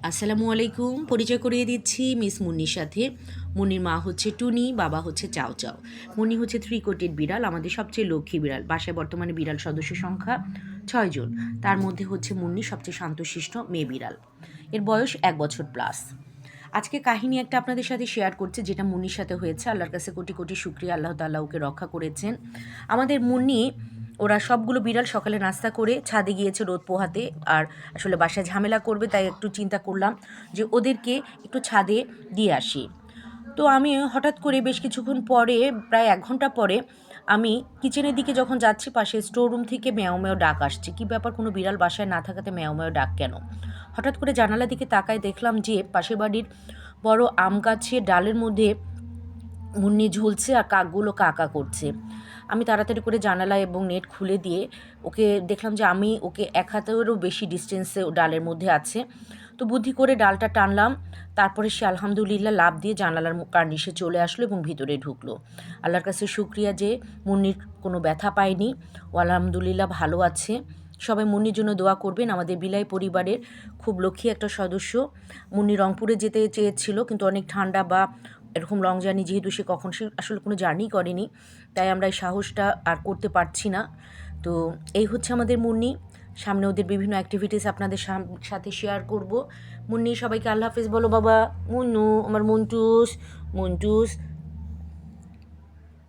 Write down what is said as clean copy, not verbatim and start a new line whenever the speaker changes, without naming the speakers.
আসসালামু আলাইকুম। পরিচয় করিয়ে দিচ্ছি মিস মুন্নির সাথে। মুন্নির মা হচ্ছে টুনি, বাবা হচ্ছে চাও চাও। মুন্নি হচ্ছে 3 কোটেড বিড়াল, আমাদের সবচেয়ে লক্ষ্মী বিড়াল। বাসায় বর্তমানে বিড়াল সদস্য সংখ্যা 6 জন। তার মধ্যে হচ্ছে মুন্নি সবচেয়ে শান্তশিষ্ট মেয়ে বিড়াল। এর বয়স 1 বছর প্লাস। আজকে কাহিনী একটা আপনাদের সাথে শেয়ার করছে, যেটা মুন্নির সাথে হয়েছে। আল্লাহর কাছে কোটি কোটি শুকরিয়া, আল্লাহ তাআলা ওকে রক্ষা করেছেন। আমাদের মুন্নি, ওরা সবগুলো বিড়াল সকালে নাস্তা করে ছাদে গিয়েছে রোদ পোহাতে। আর আসলে বাসায় ঝামেলা করবে, তাই একটু চিন্তা করলাম যে ওদেরকে একটু ছাদে দিয়ে আসি। তো আমি হঠাৎ করে বেশ কিছুক্ষণ পরে, প্রায় 1 ঘন্টা পরে, আমি কিচেনের দিকে যখন যাচ্ছি, পাশে স্টোর রুম থেকে ম্যাও ম্যাও ডাক আসছে। কী ব্যাপার, কোনো বিড়াল বাসায় না থাকাতে ম্যাও ম্যাও ডাক কেন? হঠাৎ করে জানালার দিকে তাকায় দেখলাম যে পাশের বাড়ির বড় আম গাছের ডালের মধ্যে মুন্নি ঝুলছে আর কাকগুলো কাকা করছে। আমি তাড়াতাড়ি করে জানালা এবং নেট খুলে দিয়ে ওকে দেখলাম যে আমি ওকে 1 হাতেরও বেশি ডিস্টেন্সে ডালের মধ্যে আছে। তো বুদ্ধি করে ডালটা টানলাম। তারপরে সে আলহামদুলিল্লাহ লাফ দিয়ে জানালার কার্নিশে চলে আসলো এবং ভিতরে ঢুকলো। আল্লাহর কাছে শুকরিয়া যে মুন্নির কোনো ব্যথা পায়নি, ও আলহামদুলিল্লাহ ভালো আছে। সবাই মুন্নির জন্য দোয়া করবেন। আমাদের বিলাই পরিবারের খুব লক্ষ্মী একটা সদস্য। মুন্নি রংপুরে যেতে চেয়েছিল, কিন্তু অনেক ঠান্ডা বা এরকম লং জার্নি, যেহেতু সে আসলে কোনো জার্নি করেনি, তাই আমরা এই সাহসটা আর করতে পারছি না। তো এই হচ্ছে আমাদের মুন্নি। সামনে ওদের বিভিন্ন অ্যাক্টিভিটিস আপনাদের সাথে শেয়ার করব। মুন্নি, সবাইকে আল্লাহ হাফেজ বলো বাবা। মুন্নু, আমার মন্টুস, মন্টুস।